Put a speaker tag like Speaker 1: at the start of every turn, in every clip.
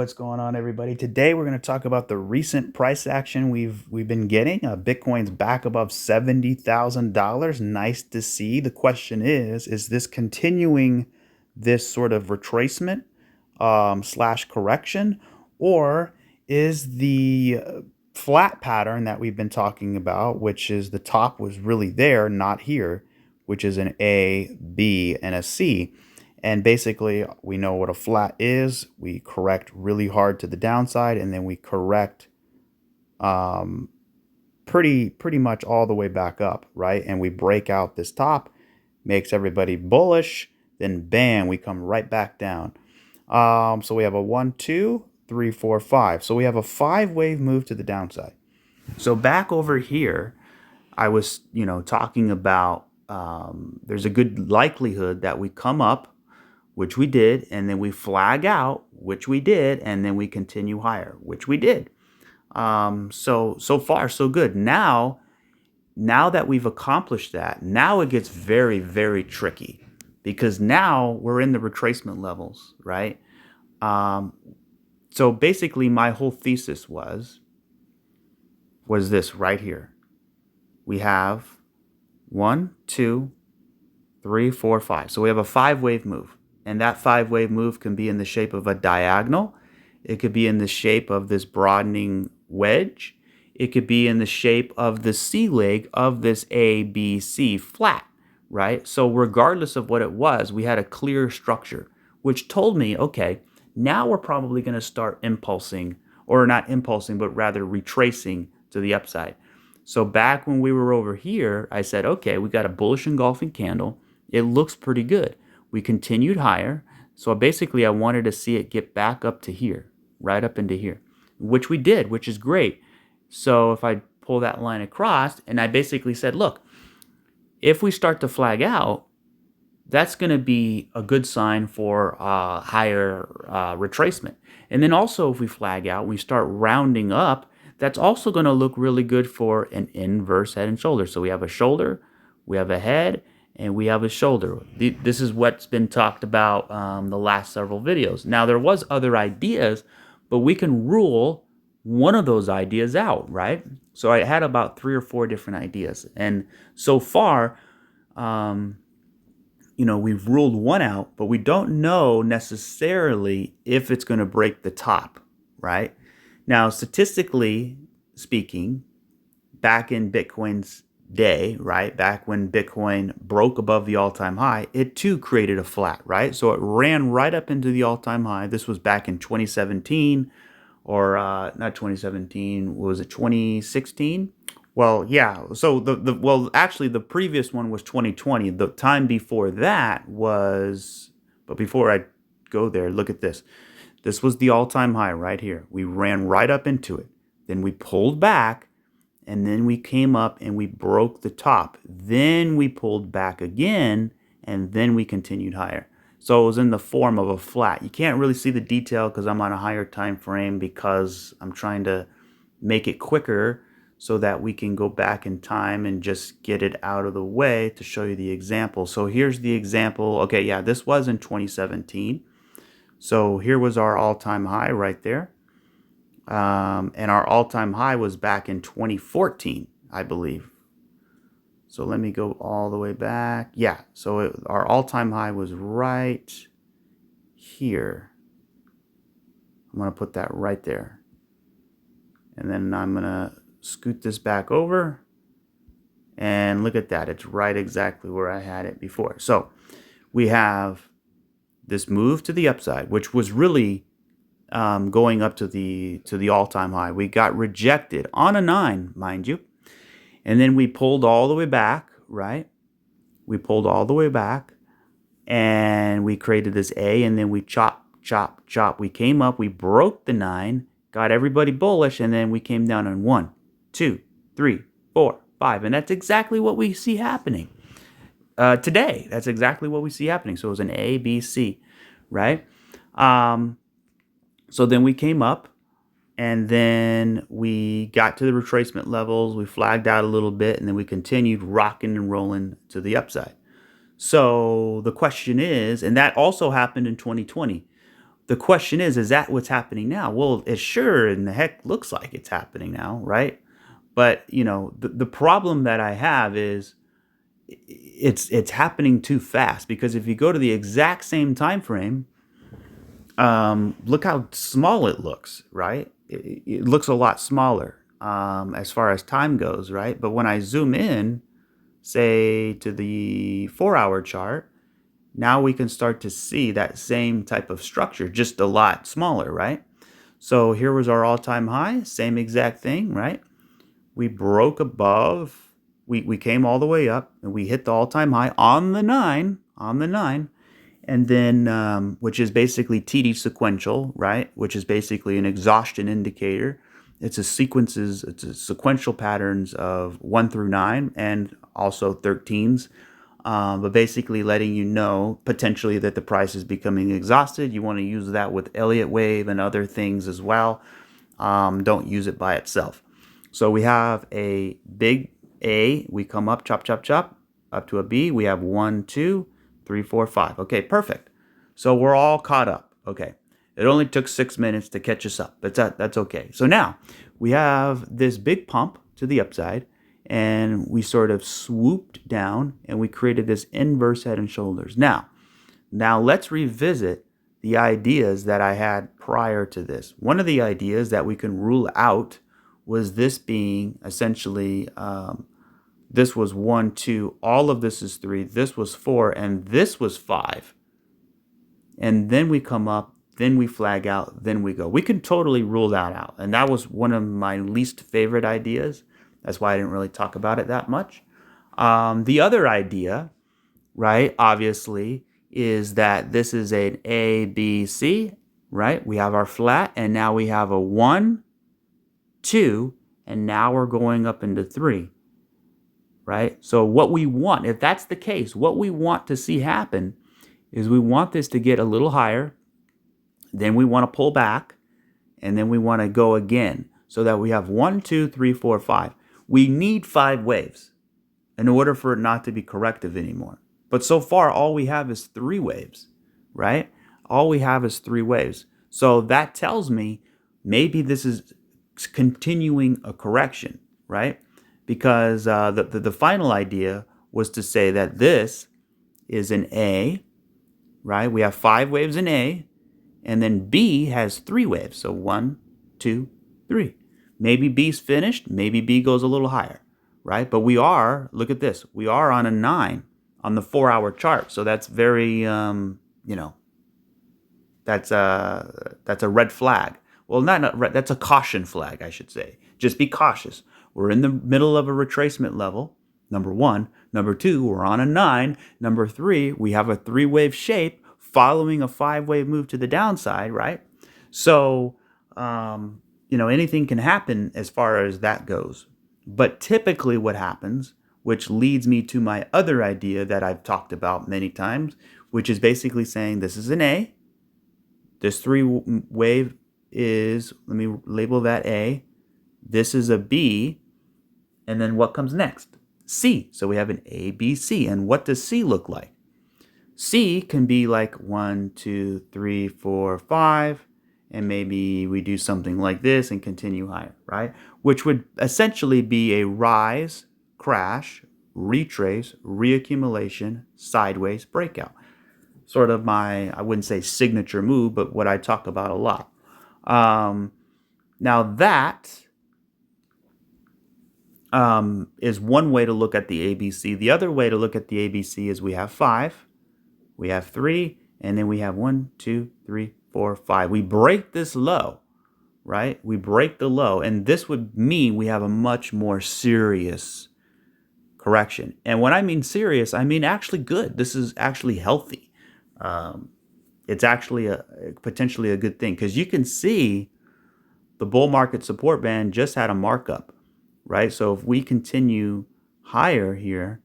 Speaker 1: what's going on, everybody? Today we're going to talk about the recent price action we've been getting. Bitcoin's back above $70,000. Nice to see. The question is this continuing this sort of retracement slash correction, or is the flat pattern that we've been talking about, which is the top was really there, not here, which is an A, B, and a C. And basically, we know what a flat is. We correct really hard to the downside, and then we correct pretty much all the way back up, right? And we break out this top, makes everybody bullish. Then bam, we come right back down. So we have a 1, 2, 3, 4, 5. So we have a 5-wave move to the downside. So back over here, I was talking about there's a good likelihood that we come up, which we did, and then we flag out, which we did, and then we continue higher, which we did. So far, so good. Now that we've accomplished that, now it gets very, very tricky, because now we're in the retracement levels, right? So basically, my whole thesis was this right here. We have 1, 2, 3, 4, 5. So we have a 5-wave move. And that 5-wave move can be in the shape of a diagonal. It could be in the shape of this broadening wedge. It could be in the shape of the C leg of this ABC flat, right? So regardless of what it was, we had a clear structure, which told me, okay, now we're probably going to start impulsing, or not impulsing, but rather retracing to the upside. So back when we were over here, I said, okay, we got a bullish engulfing candle. It looks pretty good. We continued higher. So basically, I wanted to see it get back up to here, right up into here, which we did, which is great. So if I pull that line across, and I basically said, look, if we start to flag out, that's going to be a good sign for higher retracement. And then also, if we flag out, we start rounding up, that's also going to look really good for an inverse head and shoulder. So we have a shoulder, we have a head, and we have a shoulder. This is what's been talked about the last several videos. Now, there was other ideas, but we can rule one of those ideas out, right? So I had about 3 or 4 different ideas. And so far, we've ruled one out, but we don't know necessarily if it's going to break the top, right? Now, statistically speaking, back in Bitcoin's day, right, back when Bitcoin broke above the all-time high, it too created a flat, right? So it ran right up into the all-time high. This was back in 2017, or not 2017, was it 2016? Well, yeah. So actually the previous one was 2020. The time before that was, but before I go there, look at this. This was the all-time high right here. We ran right up into it. Then we pulled back, and then we came up and we broke the top. Then we pulled back again, and then we continued higher. So it was in the form of a flat. You can't really see the detail because I'm on a higher time frame, because I'm trying to make it quicker so that we can go back in time and just get it out of the way to show you the example. So here's the example. Okay, yeah, this was in 2017. So here was our all-time high right there. And our all-time high was back in 2014, I believe. So let me go all the way back. Yeah, so our all-time high was right here. I'm going to put that right there. And then I'm going to scoot this back over. And look at that. It's right exactly where I had it before. So we have this move to the upside, which was really going up to the all-time high. We got rejected on a 9, mind you. And then we pulled all the way back, right? We pulled all the way back, and we created this A, and then we chop, chop, chop. We came up, we broke the 9, got everybody bullish, and then we came down on 1, 2, 3, 4, 5. And that's exactly what we see happening today. That's exactly what we see happening. So it was an A, B, C, right? So then we came up, and then we got to the retracement levels. We flagged out a little bit, and then we continued rocking and rolling to the upside. So the question is, and that also happened in 2020. The question is that what's happening now? Well, it sure in the heck looks like it's happening now, right? But the problem that I have is it's happening too fast, because if you go to the exact same time frame, look how small it looks, right? It looks a lot smaller as far as time goes, right? But when I zoom in, say to the 4-hour chart, now we can start to see that same type of structure, just a lot smaller, right? So here was our all-time high, same exact thing, right? We broke above, we came all the way up, and we hit the all-time high on the 9, and then, which is basically TD sequential, right? Which is basically an exhaustion indicator. It's a sequential patterns of 1 through 9 and also 13s. But basically letting you know potentially that the price is becoming exhausted. You want to use that with Elliott wave and other things as well. Don't use it by itself. So we have a big A. We come up, chop, chop, chop, up to a B. We have 1, 2, 3, 4, 5. Okay, perfect. So we're all caught up. Okay. It only took 6 minutes to catch us up. That's okay. So now we have this big pump to the upside, and we sort of swooped down and we created this inverse head and shoulders. Now let's revisit the ideas that I had prior to this. One of the ideas that we can rule out was this being essentially, this was 1, 2, all of this is 3, this was 4, and this was 5. And then we come up, then we flag out, then we go. We can totally rule that out. And that was one of my least favorite ideas. That's why I didn't really talk about it that much. The other idea, right, obviously, is that this is an A, B, C, right? We have our flat, and now we have a 1, 2, and now we're going up into 3, right? So what we want, if that's the case, what we want to see happen is we want this to get a little higher, then we want to pull back, and then we want to go again, so that we have 1, 2, 3, 4, 5. We need 5 waves in order for it not to be corrective anymore. But so far, all we have is 3 waves, right? All we have is 3 waves. So that tells me maybe this is continuing a correction, right? Because the final idea was to say that this is an A, right? We have 5 waves in A, and then B has 3 waves. So 1, 2, 3. Maybe B's finished. Maybe B goes a little higher, right? But we are, look at this, we are on a 9 on the 4-hour chart. So that's very, that's a red flag. Well, not red, that's a caution flag, I should say. Just be cautious. We're in the middle of a retracement level, number 1. Number 2, we're on a 9. Number 3, we have a 3-wave shape following a 5-wave move to the downside, right? So, anything can happen as far as that goes. But typically what happens, which leads me to my other idea that I've talked about many times, which is basically saying this is an A. This 3-wave is, let me label that A. This is a B. And then what comes next? C. So we have an A, B, C. And what does C look like? C can be like 1, 2, 3, 4, 5. And maybe we do something like this and continue higher, right? Which would essentially be a rise, crash, retrace, reaccumulation, sideways breakout. Sort of my, I wouldn't say signature move, but what I talk about a lot. Now that is one way to look at the ABC. The other way to look at the ABC is we have 5, we have 3, and then we have 1, 2, 3, 4, 5. We break this low, right? We break the low, and this would mean we have a much more serious correction. And when I mean serious, I mean actually good. This is actually healthy. It's actually potentially a good thing, because you can see the bull market support band just had a markup, right? So if we continue higher here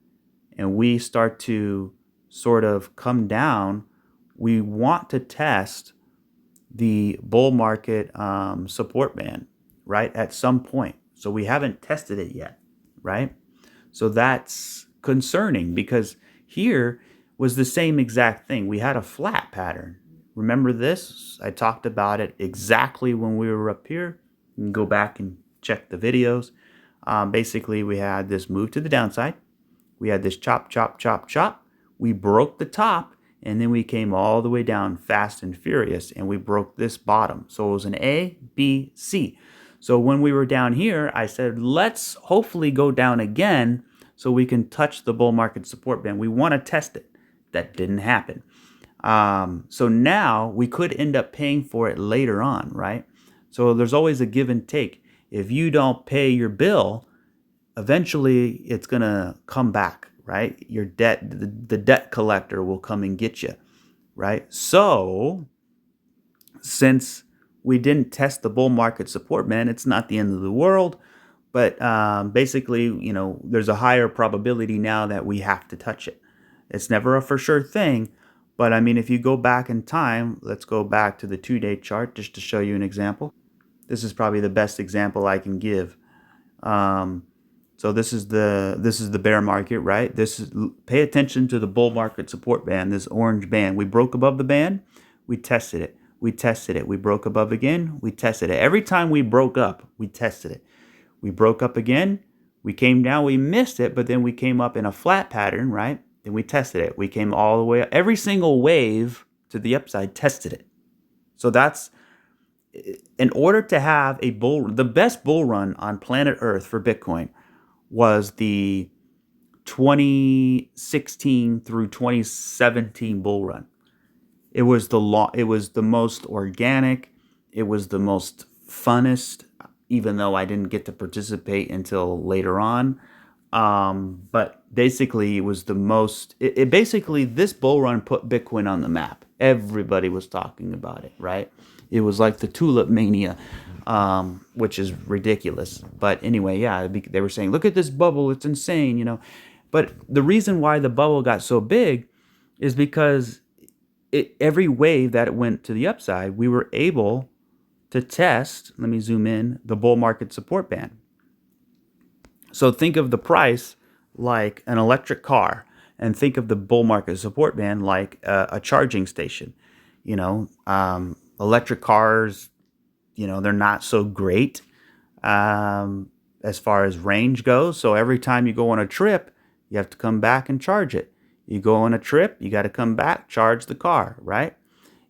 Speaker 1: and we start to sort of come down, we want to test the bull market support band, right, at some point. So we haven't tested it yet, right? So that's concerning, because here was the same exact thing. We had a flat pattern, Remember this? I talked about it exactly when we were up here. You can go back and check the videos. Basically, we had this move to the downside. We had this chop, chop, chop, chop. We broke the top, and then we came all the way down fast and furious, and we broke this bottom. So it was an A, B, C. So when we were down here, I said, let's hopefully go down again so we can touch the bull market support band. We want to test it. That didn't happen. So now we could end up paying for it later on, right? So there's always a give and take. If you don't pay your bill, eventually it's going to come back, right? Your debt, the debt collector will come and get you, right? So since we didn't test the bull market support band, it's not the end of the world. But basically, there's a higher probability now that we have to touch it. It's never a for sure thing. But I mean, if you go back in time, let's go back to the 2-day chart just to show you an example. This is probably the best example I can give. So this is the bear market, right? Pay attention to the bull market support band, this orange band. We broke above the band, we tested it. We tested it. We broke above again, we tested it. Every time we broke up, we tested it. We broke up again, we came down, we missed it, but then we came up in a flat pattern, right? Then we tested it. We came all the way up. Every single wave to the upside tested it. So that's, in order to have the best bull run on planet Earth for Bitcoin was the 2016 through 2017 bull run. It was the most organic. It was the most funnest, even though I didn't get to participate until later on. But basically, it was the most. Basically, this bull run put Bitcoin on the map. Everybody was talking about it, right? It was like the tulip mania, which is ridiculous. But anyway, yeah, they were saying, look at this bubble. It's insane, But the reason why the bubble got so big is because every wave that it went to the upside, we were able to test, let me zoom in, the bull market support band. So think of the price like an electric car, and think of the bull market support band like a charging station. Electric cars, they're not so great as far as range goes. So every time you go on a trip, you have to come back and charge it. You go on a trip, you got to come back, charge the car, right?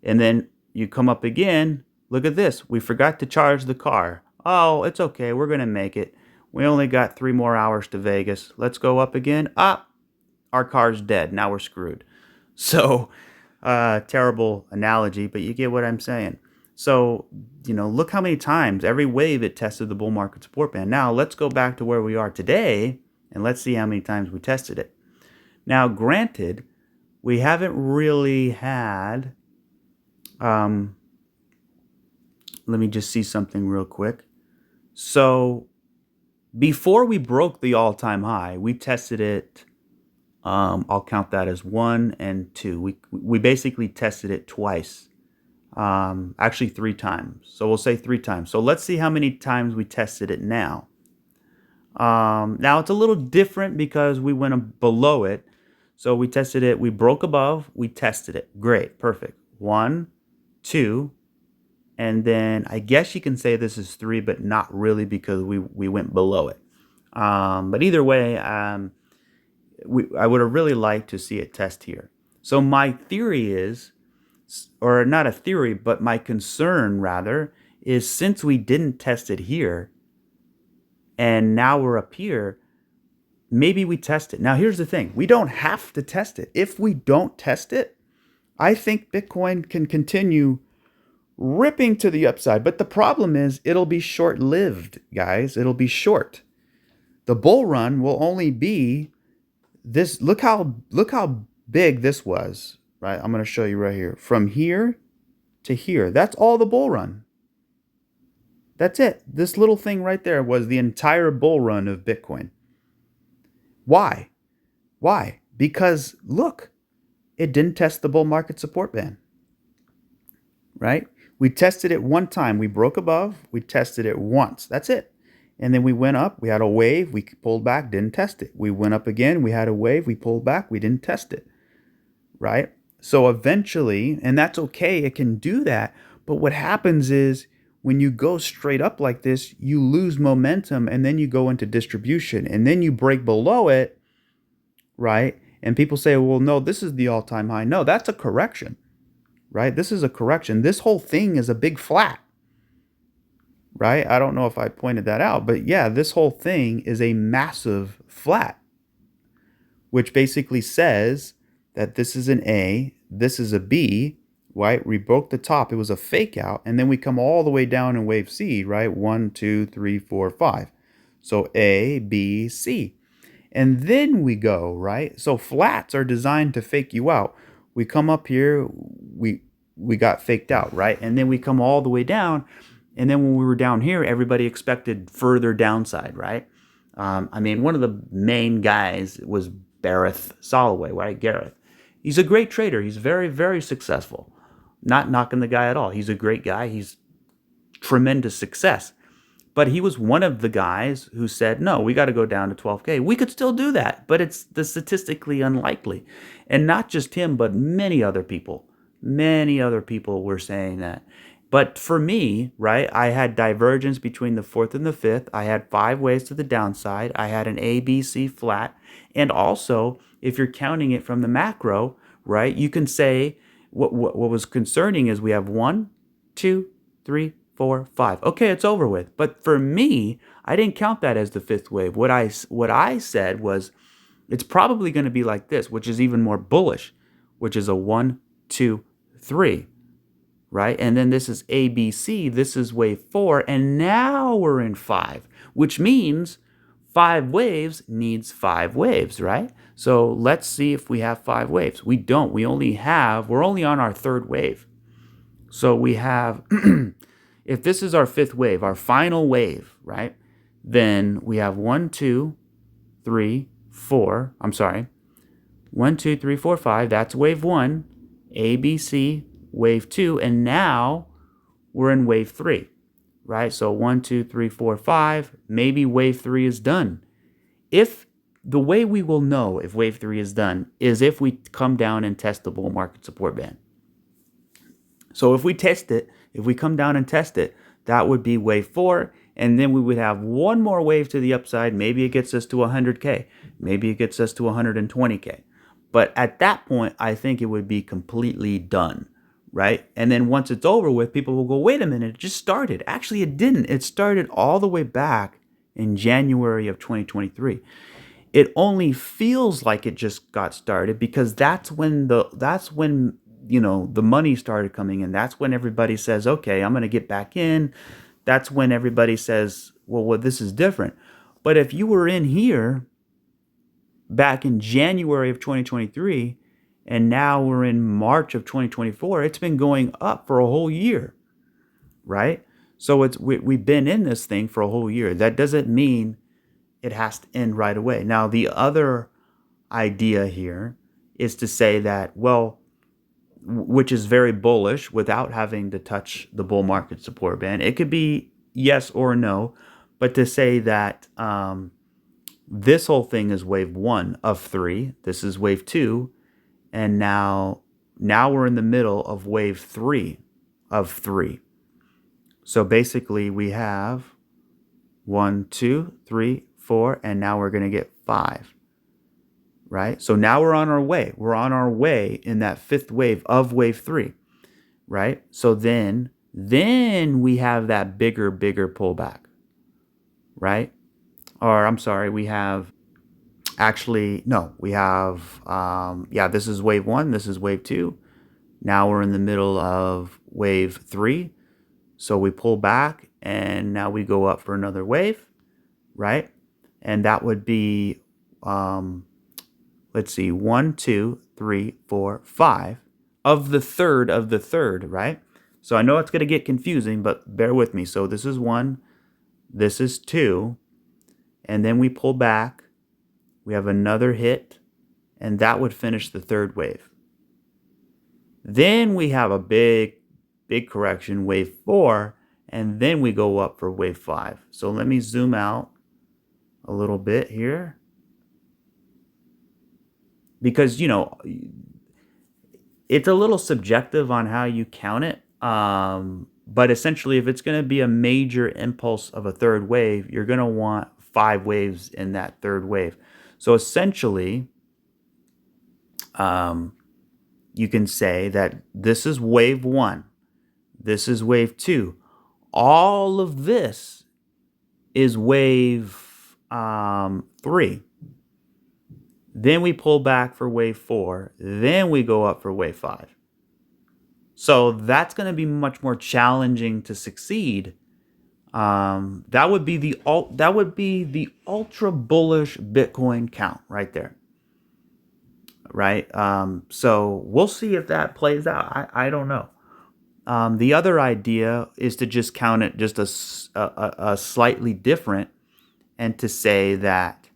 Speaker 1: And then you come up again. Look at this. We forgot to charge the car. Oh, it's okay. We're going to make it. We only got 3 more hours to Vegas. Let's go up again. Our car's dead. Now we're screwed. So, terrible analogy, but you get what I'm saying. So, look how many times, every wave it tested the bull market support band. Now, let's go back to where we are today, and let's see how many times we tested it. Now, granted, we haven't really had, let me just see something real quick. So, before we broke the all-time high, we tested it, I'll count that as 1 and 2. We basically tested it twice, actually 3 times. So we'll say 3 times. So let's see how many times we tested it now. Now it's a little different because we went below it. So we tested it, we broke above, we tested it. Great, perfect. 1, 2, and then I guess you can say this is 3, but not really because we went below it. But either way, I would have really liked to see it test here. So my theory is, or not a theory, but my concern rather, is since we didn't test it here, and now we're up here, maybe we test it. Now here's the thing, we don't have to test it. If we don't test it, I think Bitcoin can continue ripping to the upside. But the problem is it'll be short-lived, guys. It'll be short. The bull run will only be this. Look how big this was, right? I'm going to show you right here. From here to here. That's all the bull run. That's it. This little thing right there was the entire bull run of Bitcoin. Why? Why? Because look, it didn't test the bull market support band, right? We tested it 1 time. We broke above. We tested it once. That's it. And then we went up. We had a wave. We pulled back. Didn't test it. We went up again. We had a wave. We pulled back. We didn't test it, right? So eventually, and that's okay, it can do that. But what happens is when you go straight up like this, you lose momentum and then you go into distribution and then you break below it, right? And people say, well, no, this is the all time high. No, that's a correction, right? This is a correction. This whole thing is a big flat, right? I don't know if I pointed that out, but yeah, this whole thing is a massive flat, which basically says that this is an A, this is a B, right? We broke the top, it was a fake out, and then we come all the way down in wave C, right? 1, 2, 3, 4, 5. So A, B, C. And then we go, right? So flats are designed to fake you out. We come up here, we got faked out, right? And then we come all the way down. And then when we were down here, everybody expected further downside, right? I mean, one of the main guys was Gareth Soloway, right? Gareth. He's a great trader. He's very, very successful. Not knocking the guy at all. He's a great guy. He's tremendous success. But he was one of the guys who said, no, we got to go down to 12K. We could still do that, but it's the statistically unlikely. And not just him, but many other people. Many other people were saying that. But for me, right, I had divergence between the fourth and the fifth. I had 5 waves to the downside. I had an A, B, C flat. And also, if you're counting it from the macro, right, you can say what was concerning is we have 1, 2, 3, 4, 5. Okay, it's over with. But for me, I didn't count that as the fifth wave. What I said was it's probably going to be like this, which is even more bullish, which is a 1, 2, 3, right? And then this is ABC. This is wave 4, and now we're in 5, which means 5 waves needs 5 waves, right? So let's see if we have 5 waves. We don't. We're only on our 3rd wave. So we have, if this is our 5th wave, our final wave, right? Then we have 1, 2, 3, 4. I'm sorry. 1, 2, 3, 4, 5. That's wave 1. A, B, C, wave 2. And now we're in wave 3, right? So 1, 2, 3, 4, 5. Maybe wave 3 is done. If the way we will know if wave 3 is done is if we come down and test the bull market support band. So if we test it, if we come down and test it, that would be wave 4, and then we would have one more wave to the upside. Maybe it gets us to 100K. Maybe it gets us to 120K. But at that point, I think it would be completely done, right? And then once it's over with, people will go, wait a minute, it just started. Actually, it didn't. It started all the way back in January of 2023. It only feels like it just got started because that's when the money started coming in. That's when everybody says, okay, I'm going to get back in. That's when everybody says, well, this is different. But if you were in here back in January of 2023, and now we're in March of 2024, it's been going up for a whole year, right? So we've been in this thing for a whole year. That doesn't mean it has to end right away. Now, the other idea here is to say that, well, which is very bullish without having to touch the bull market support band. It could be yes or no, but to say that this whole thing is wave 1 of 3, this is wave 2, and now we're in the middle of wave 3 of 3. So basically we have 1, 2, 3, 4, and now we're going to get 5. Right? So now we're on our way. We're on our way in that 5th wave of wave 3, right? So then we have that bigger pullback, right? Or I'm sorry, we have this is wave 1, this is wave 2. Now we're in the middle of wave 3. So we pull back and now we go up for another wave, right? And that would be let's see, 1, 2, 3, 4, 5 of the third, right? So I know it's going to get confusing, but bear with me. So this is 1, this is 2, and then we pull back. We have another hit, and that would finish the 3rd wave. Then we have a big correction, wave 4, and then we go up for wave 5. So let me zoom out a little bit here. Because, It's a little subjective on how you count it. But essentially, if it's going to be a major impulse of a third wave, you're going to want 5 waves in that third wave. So essentially, you can say that this is wave 1, this is wave 2. All of this is wave 3. Then we pull back for wave 4. Then we go up for wave 5. So that's going to be much more challenging to succeed. That would be the ultra bullish Bitcoin count right there. Right. So we'll see if that plays out. I don't know. The other idea is to just count it just a slightly different, and to say that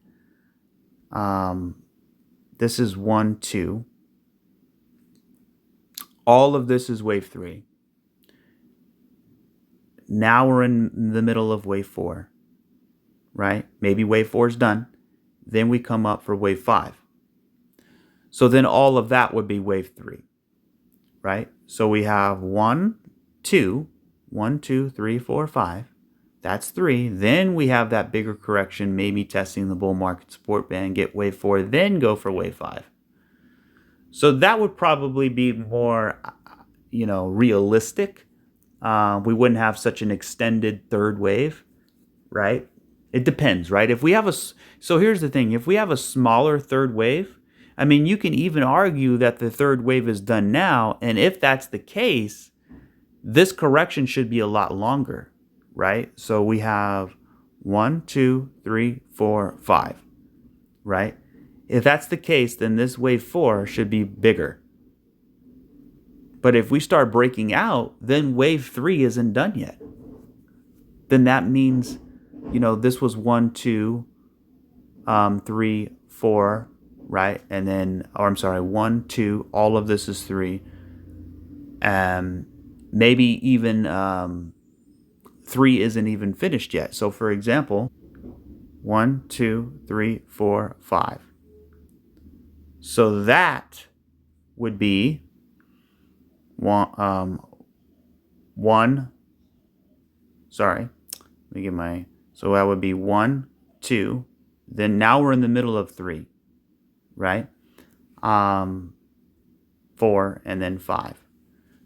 Speaker 1: this is 1, 2. All of this is wave 3. Now we're in the middle of wave 4, right? Maybe wave 4 is done. Then we come up for wave 5. So then all of that would be wave 3, right? So we have 1, 2, 1, 2, 3, 4, 5. That's 3. Then we have that bigger correction, maybe testing the bull market support band, get wave 4, then go for wave 5. So that would probably be more, realistic. We wouldn't have such an extended third wave, right? It depends, right? So here's the thing. If we have a smaller third wave, I mean, you can even argue that the third wave is done now. And if that's the case, this correction should be a lot longer, right? So we have 1, 2, 3, 4, 5, right? If that's the case, then this wave 4 should be bigger. But if we start breaking out, then wave 3 isn't done yet. Then that means, this was 1, 2, 3, 4, right? And then, 1, 2, all of this is 3. Maybe even 3 isn't even finished yet. So for example, 1, 2, 3, 4, 5. So that would be one. So that would be 1, 2. Then now we're in the middle of 3, right? 4 and then 5.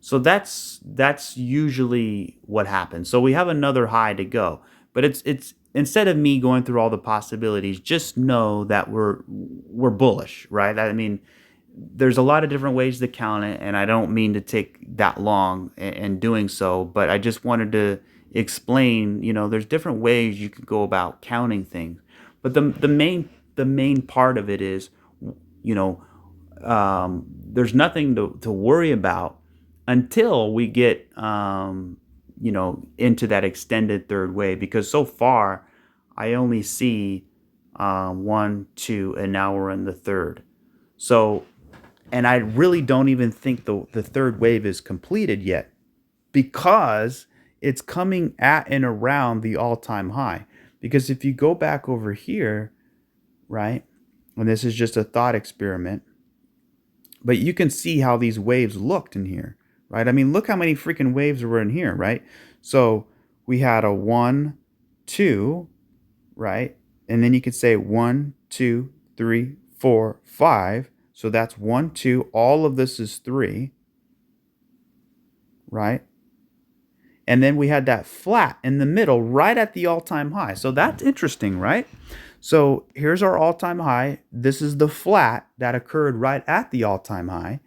Speaker 1: So that's usually what happens. So we have another high to go, but it's instead of me going through all the possibilities, just know that we're bullish, right? I mean, there's a lot of different ways to count it, and I don't mean to take that long in doing so, but I just wanted to explain, there's different ways you could go about counting things. But the main part of it is, there's nothing to worry about until we get into that extended third wave, because so far I only see 1, 2, and now we're in the third. So, and I really don't even think the third wave is completed yet, because it's coming at and around the all-time high. Because if you go back over here, right, and this is just a thought experiment, but you can see how these waves looked in here, right? I mean, look how many freaking waves were in here, right? So we had a 1, 2, right? And then you could say 1, 2, 3, 4, 5. So that's 1, 2. All of this is 3, right? And then we had that flat in the middle right at the all-time high. So that's interesting, right? So here's our all-time high. This is the flat that occurred right at the all-time high.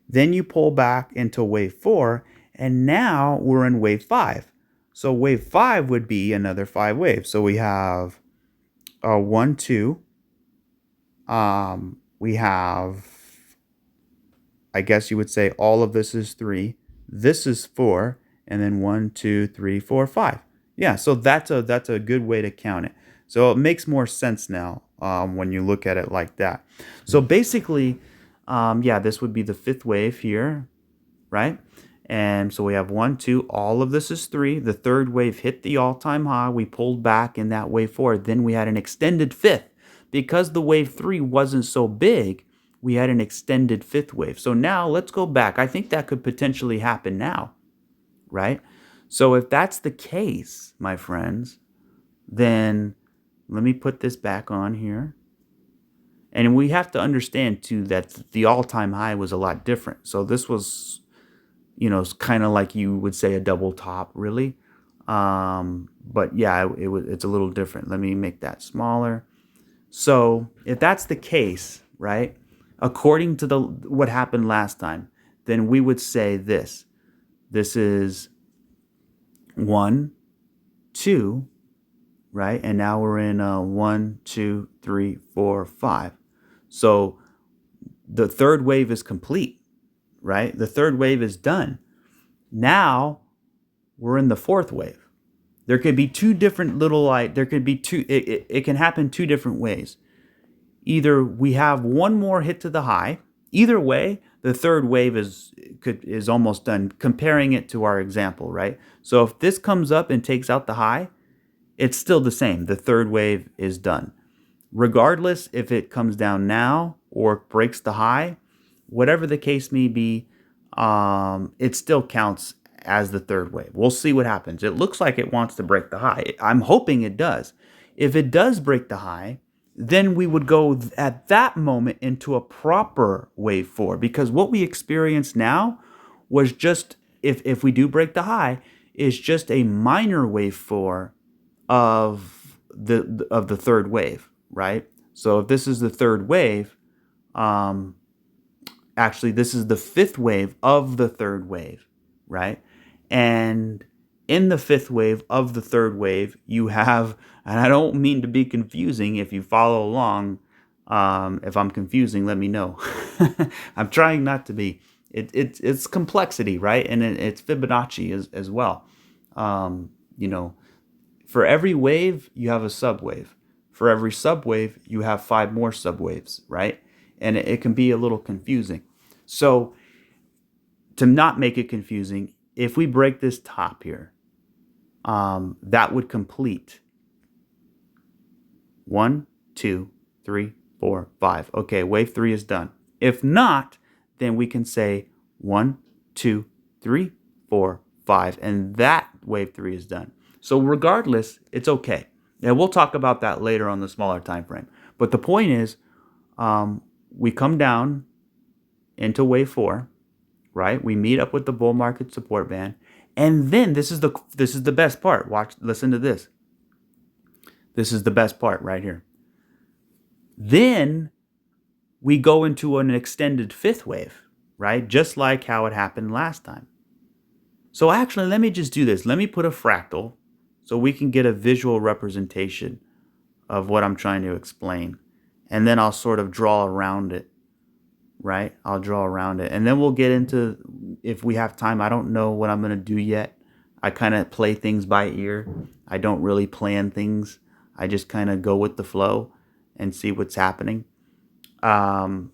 Speaker 1: Then you pull back into wave 4, and now we're in wave 5. So wave 5 would be another 5 waves. So we have 1, 2. We have, I guess you would say all of this is 3. This is 4. And then 1, 2, 3, 4, 5. Yeah, so that's a good way to count it. So it makes more sense now when you look at it like that. So basically, this would be the 5th wave here, right? And so we have 1, 2, all of this is 3. The third wave hit the all-time high. We pulled back in that wave 4. Then we had an extended 5th. Because the wave 3 wasn't so big, we had an extended fifth wave. So now let's go back. I think that could potentially happen now, right? So if that's the case, my friends, then let me put this back on here. And we have to understand too that the all-time high was a lot different. So this was, kind of like you would say a double top, really. But yeah, it's a little different. Let me make that smaller. So if that's the case, right, according to what happened last time, then we would say this. This is 1, 2, right? And now we're in 1, 2, 3, 4, 5. So the third wave is complete, right? The third wave is done. Now we're in the fourth wave. There could be two different there could be two, it can happen two different ways. Either we have one more hit to the high. Either way, the third wave is almost done, comparing it to our example, right? So if this comes up and takes out the high, it's still the same. The third wave is done. Regardless if it comes down now or breaks the high, whatever the case may be, it still counts as the third wave. We'll see what happens. It looks like it wants to break the high. I'm hoping it does. If it does break the high, then we would go at that moment into a proper wave 4, because what we experience now was just, if we do break the high, is just a minor wave 4 of the third wave, right? So if this is the third wave, actually this is the fifth wave of the third wave, right? And in the fifth wave of the third wave, you have, and I don't mean to be confusing, if you follow along, if I'm confusing, let me know. I'm trying not to be. It's complexity, right? And it's Fibonacci as well. For every wave, you have a subwave. For every subwave, you have 5 more subwaves, right? And it can be a little confusing. So to not make it confusing, if we break this top here, that would complete 1, 2, 3, 4, 5. Okay, wave 3 is done. If not, then we can say 1, 2, 3, 4, 5, and that wave 3 is done. So regardless, it's okay. And we'll talk about that later on the smaller time frame. But the point is, we come down into wave 4, right? We meet up with the bull market support band, and then this is the best part. Listen to this. This is the best part right here. Then we go into an extended fifth wave, right? Just like how it happened last time. So actually, let me just do this. Let me put a fractal so we can get a visual representation of what I'm trying to explain. And then I'll sort of draw around it, right? I'll draw around it. And then we'll get into, if we have time, I don't know what I'm going to do yet. I kind of play things by ear. I don't really plan things. I just kind of go with the flow and see what's happening. So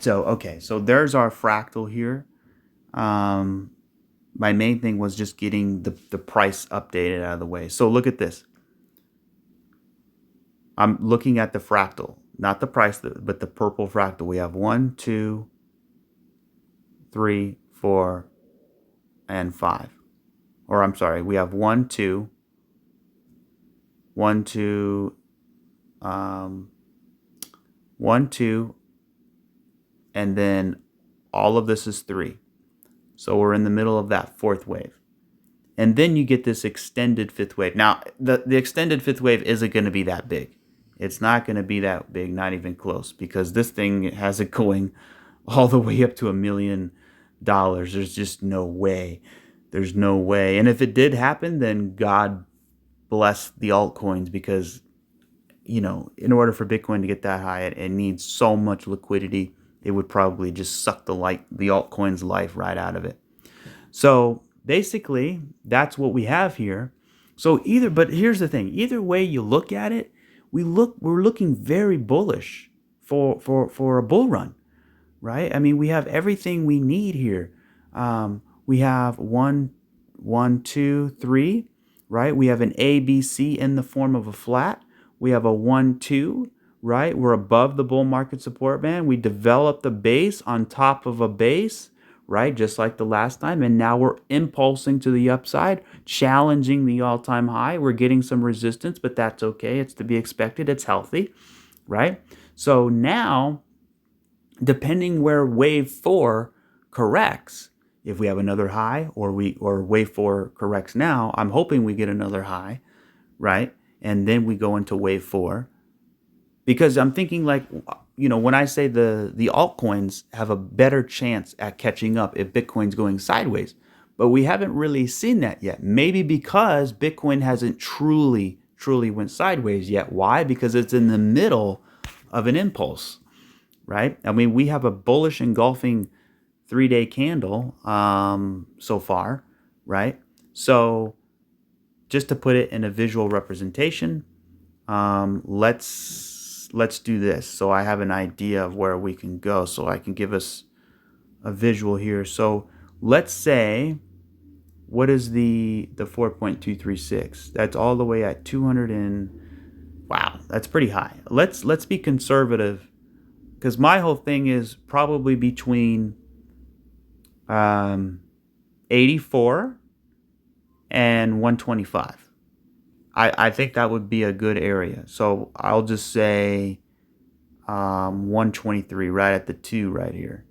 Speaker 1: there's our fractal here. My main thing was just getting the price updated out of the way. So look at this. I'm looking at the fractal, not the price, but the purple fractal. We have 1, 2, 3, 4, and 5. Or I'm sorry, we have 1, 2, 1, 2, 1, 2, and then all of this is 3. So we're in the middle of that fourth wave. And then you get this extended fifth wave. Now, the extended fifth wave isn't going to be that big. It's not going to be that big, not even close, because this thing has it going all the way up to $1 million. There's just no way. There's no way. And if it did happen, then God bless the altcoins, because, in order for Bitcoin to get that high, it needs so much liquidity. It would probably just suck the altcoin's life right out of it. So basically, that's what we have here. So but here's the thing. Either way you look at it, we're looking very bullish for a bull run, right? I mean, we have everything we need here. We have 1, 2, 3, right? We have an A, B, C in the form of a flat. We have a 1, 2, right? We're above the bull market support band. We developed the base on top of a base, right? Just like the last time. And now we're impulsing to the upside, challenging the all-time high. We're getting some resistance, but that's okay. It's to be expected. It's healthy, right? So now, depending where wave 4 corrects, if we have another high or wave 4 corrects now, I'm hoping we get another high, right? And then we go into wave 4. Because I'm thinking like, when I say the altcoins have a better chance at catching up if Bitcoin's going sideways, but we haven't really seen that yet. Maybe because Bitcoin hasn't truly went sideways yet. Why? Because it's in the middle of an impulse, right? I mean, we have a bullish engulfing 3-day candle so far, right? So just to put it in a visual representation, let's do this so I have an idea of where we can go, so I can give us a visual here. So let's say, what is the 4.236? That's all the way at 200 and wow, that's pretty high. Let's be conservative, because my whole thing is probably between 84 and 125. I think that would be a good area. So I'll just say 123, right at the 2 right here.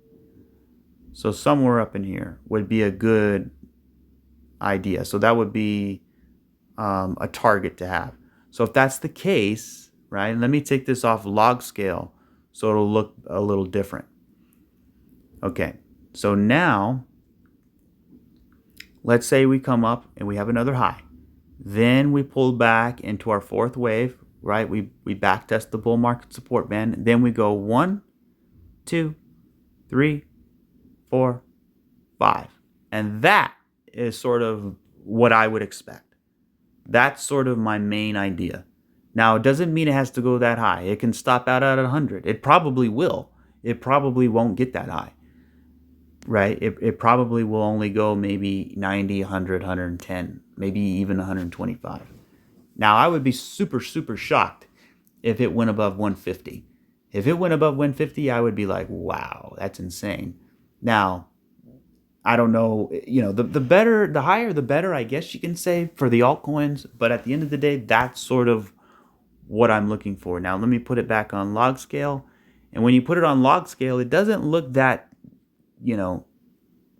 Speaker 1: So somewhere up in here would be a good idea. So that would be a target to have. So if that's the case, right, let me take this off log scale so it'll look a little different. Okay, so now let's say we come up and we have another high. Then we pull back into our fourth wave, right? We back test the bull market support band. Then we go 1, 2, 3, 4, 5. And that is sort of what I would expect. That's sort of my main idea. Now, it doesn't mean it has to go that high. It can stop out at 100. It probably will. It probably won't get that high, right? It probably will only go maybe 90, 100, 110, maybe even 125. Now, I would be super shocked if it went above 150. If it went above 150, I would be like, wow, that's insane. Now, I don't know, the higher, the better, I guess you can say, for the altcoins. But at the end of the day, that's sort of what I'm looking for. Now, let me put it back on log scale. And when you put it on log scale, it doesn't look that,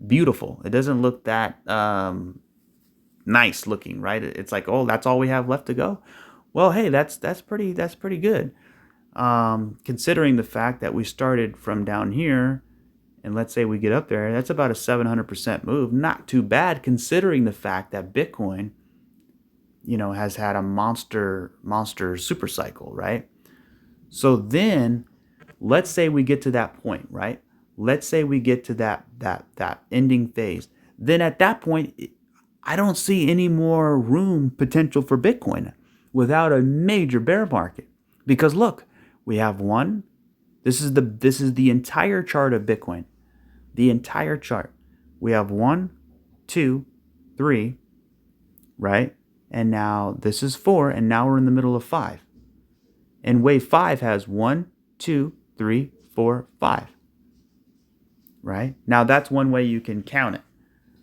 Speaker 1: beautiful. It doesn't look that nice looking, right? It's like, oh, that's all we have left to go. Well, hey, that's pretty good. Considering the fact that we started from down here, and let's say we get up there, that's about a 700% move. Not too bad, considering the fact that Bitcoin, has had a monster super cycle, right? So then, let's say we get to that point, right? Let's say we get to that ending phase. Then at that point, I don't see any more room potential for Bitcoin without a major bear market. Because look, we have one. This is the entire chart of Bitcoin. The entire chart. We have 1, 2, 3, right? And now this is 4, and now we're in the middle of 5. And wave 5 has 1, 2, 3, 4, 5. Right? Now that's one way you can count it.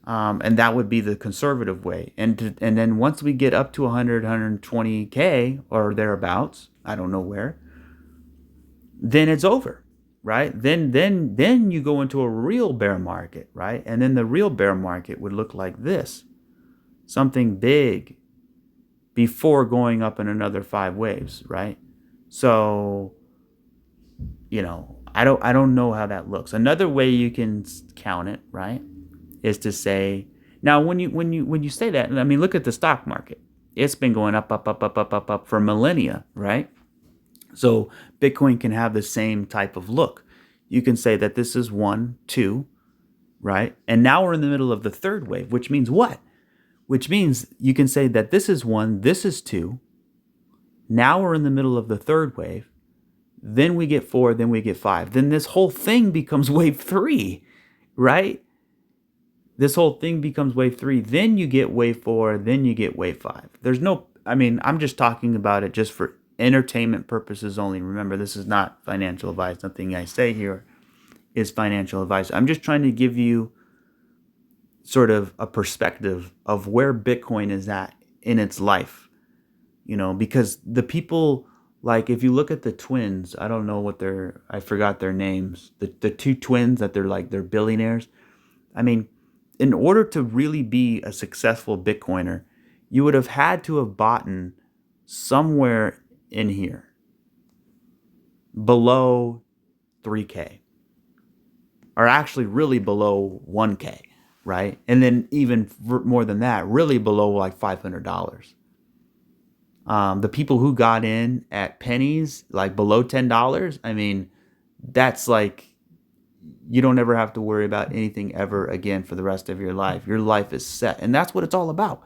Speaker 1: And that would be the conservative way. And then once we get up to 100, 120K or thereabouts, I don't know where, then it's over, right? Then you go into a real bear market, right? And then the real bear market would look like this. Something big before going up in another 5 waves, right? So, I don't know how that looks. Another way you can count it, right, is to say, now when you say that, I mean, look at the stock market. It's been going up for millennia, right? So Bitcoin can have the same type of look. You can say that this is 1, 2, right? And now we're in the middle of the third wave, which means what? Which means you can say that this is 1, this is 2. Now we're in the middle of the third wave. Then we get 4, then we get 5. Then this whole thing becomes wave 3, right? This whole thing becomes wave 3. Then you get wave 4, then you get wave 5. I'm just talking about it just for entertainment purposes only. Remember, this is not financial advice. Nothing I say here is financial advice. I'm just trying to give you sort of a perspective of where Bitcoin is at in its life, because the people, like, if you look at the twins, I don't know I forgot their names, the two twins that they're billionaires. I mean, in order to really be a successful Bitcoiner, you would have had to have bought somewhere in here below 3K, or actually really below 1K, right? And then even more than that, really below like $500. The people who got in at pennies, like below $10, I mean, that's like, you don't ever have to worry about anything ever again for the rest of your life. Your life is set. And that's what it's all about.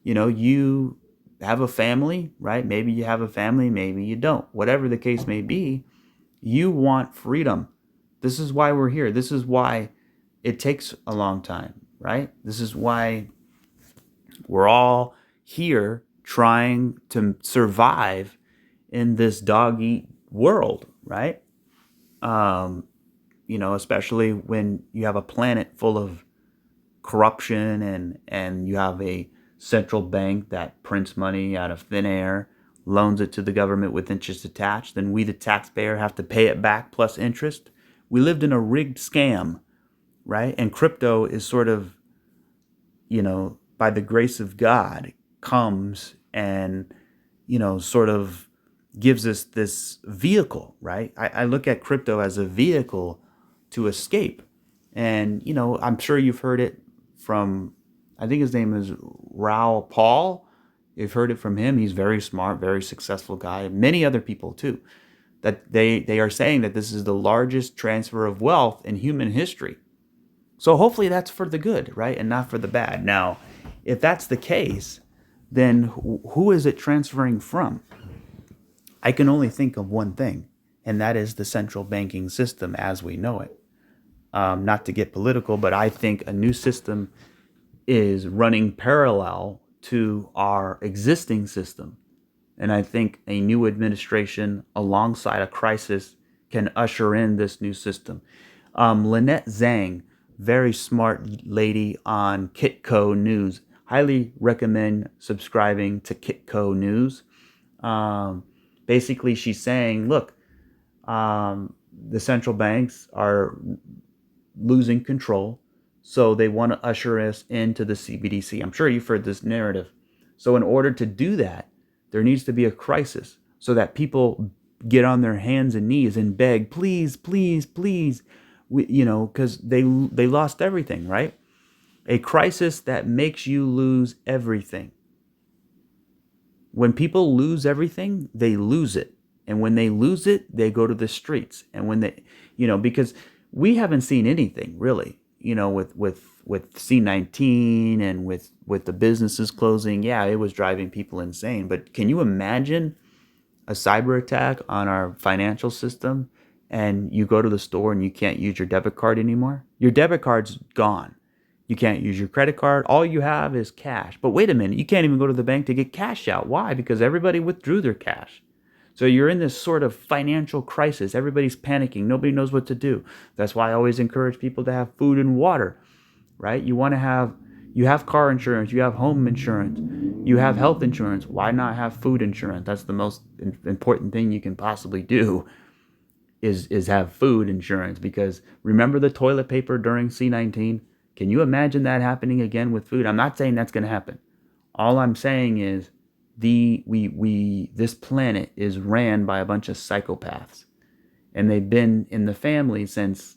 Speaker 1: You have a family, right? Maybe you have a family, maybe you don't. Whatever the case may be, you want freedom. This is why we're here. This is why it takes a long time, right? This is why we're all here trying to survive in this dog eat world, right? Especially when you have a planet full of corruption and you have a central bank that prints money out of thin air, loans it to the government with interest attached, then we, the taxpayer, have to pay it back plus interest. We lived in a rigged scam, right? And crypto is sort of, by the grace of God, comes and, sort of gives us this vehicle, right? I look at crypto as a vehicle to escape. And, I'm sure you've heard it from, I think his name is Raoul Paul. You've heard it from him. He's very smart, very successful guy. Many other people too, that they are saying that this is the largest transfer of wealth in human history. So hopefully that's for the good, right? And not for the bad. Now, if that's the case, then who is it transferring from? I can only think of one thing, and that is the central banking system as we know it. Not to get political, but I think a new system is running parallel to our existing system. And I think a new administration alongside a crisis can usher in this new system. Lynette Zhang, very smart lady on Kitco News. Highly recommend subscribing to Kitco News. Basically, she's saying, look, the central banks are losing control, so they want to usher us into the CBDC. I'm sure you've heard this narrative. So in order to do that, there needs to be a crisis so that people get on their hands and knees and beg, please, please, please, because they lost everything, right? A crisis that makes you lose everything. When people lose everything, they lose it. And when they lose it, they go to the streets. And when they, because we haven't seen anything really, with C-19 and with the businesses closing. Yeah, it was driving people insane. But can you imagine a cyber attack on our financial system and you go to the store and you can't use your debit card anymore? Your debit card's gone. You can't use your credit card. All you have is cash. But wait a minute, you can't even go to the bank to get cash out. Why? Because everybody withdrew their cash. So you're in this sort of financial crisis. Everybody's panicking. Nobody knows what to do. That's why I always encourage people to have food and water, right? You have car insurance, you have home insurance, you have health insurance. Why not have food insurance? That's the most important thing you can possibly do is have food insurance, because remember the toilet paper during C-19? Can you imagine that happening again with food? I'm not saying that's going to happen. All I'm saying is this planet is ran by a bunch of psychopaths, and they've been in the family since,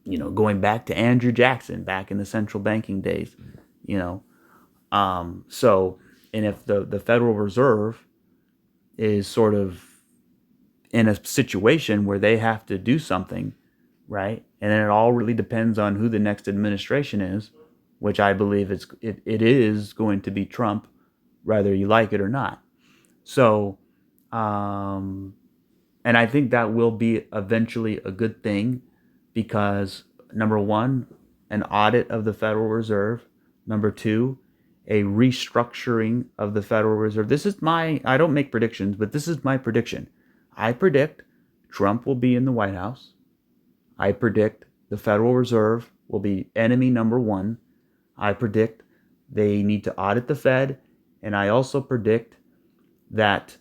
Speaker 1: going back to Andrew Jackson, back in the central banking days, So, and if the Federal Reserve is sort of in a situation where they have to do something, right? And then it all really depends on who the next administration is, which I believe it is going to be Trump, whether you like it or not. So, and I think that will be eventually a good thing, because number one, an audit of the Federal Reserve. Number two, a restructuring of the Federal Reserve. I don't make predictions, but this is my prediction. I predict Trump will be in the White House. I predict the Federal Reserve will be enemy number one. I predict they need to audit the Fed. And I also predict that,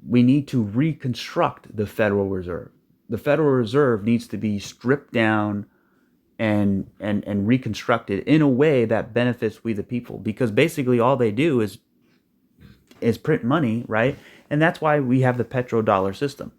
Speaker 1: we need to reconstruct the Federal Reserve. The Federal Reserve needs to be stripped down and reconstructed in a way that benefits we the people, because basically all they do is print money, right? And that's why we have the petrodollar system,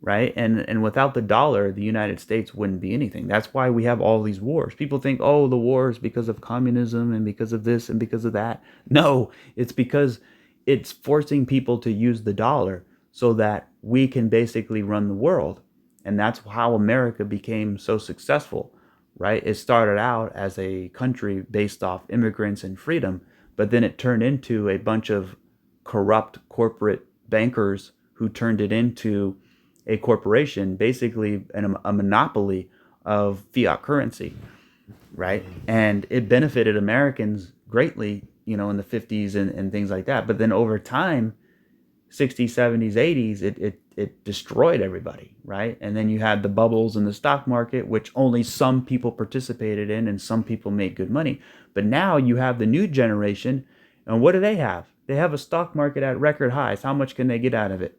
Speaker 1: right? And without the dollar, the United States wouldn't be anything. That's why we have all these wars. People think, oh, the war is because of communism and because of this and because of that. No, it's because it's forcing people to use the dollar so that we can basically run the world. And that's how America became so successful, right? It started out as a country based off immigrants and freedom, but then it turned into a bunch of corrupt corporate bankers who turned it into a corporation, basically a monopoly of fiat currency, right? And it benefited Americans greatly, in the 50s and things like that. But then over time, 60s, 70s, 80s, it destroyed everybody, right? And then you had the bubbles in the stock market, which only some people participated in and some people made good money. But now you have the new generation, and what do they have? They have a stock market at record highs. How much can they get out of it?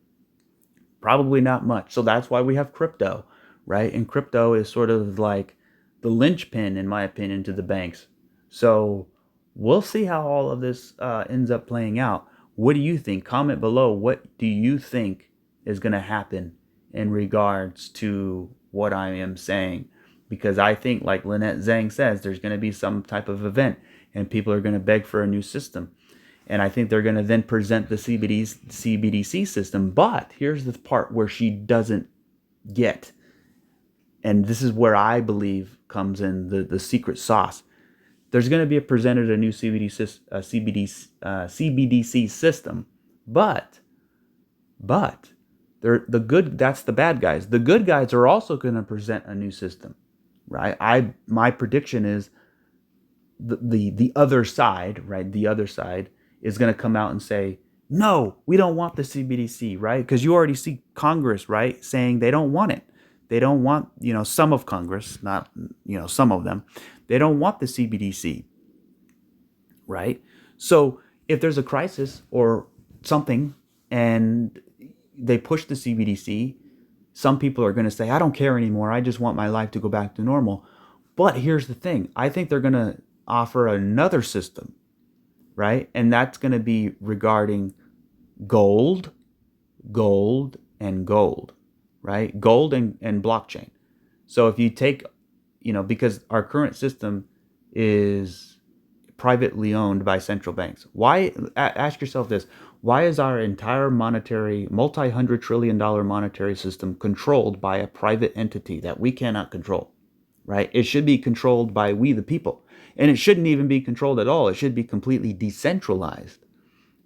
Speaker 1: Probably not much. So that's why we have crypto, right? And crypto is sort of like the linchpin, in my opinion, to the banks. So we'll see how all of this ends up playing out. What do you think? Comment below. What do you think is going to happen in regards to what I am saying? Because I think, like Lynette Zhang says, there's going to be some type of event and people are going to beg for a new system. And I think they're going to then present the CBDC system. But here's the part where she doesn't get. And this is where I believe comes in the secret sauce. There's going to be presented a new CBDC system. But that's the bad guys. The good guys are also going to present a new system, right? My prediction is the other side, right? The other side is going to come out and say, no, we don't want the CBDC, right? Because you already see Congress, right, saying they don't want it. They don't want, some of Congress, not, some of them. They don't want the CBDC, right? So if there's a crisis or something and they push the CBDC, some people are going to say, I don't care anymore. I just want my life to go back to normal. But here's the thing. I think they're going to offer another system, right? And that's going to be regarding gold, and gold, right? Gold and blockchain. So if you take, because our current system is privately owned by central banks. Why? Ask yourself this. Why is our entire multi-hundred trillion dollar monetary system controlled by a private entity that we cannot control, right? It should be controlled by we the people. And it shouldn't even be controlled at all. It should be completely decentralized,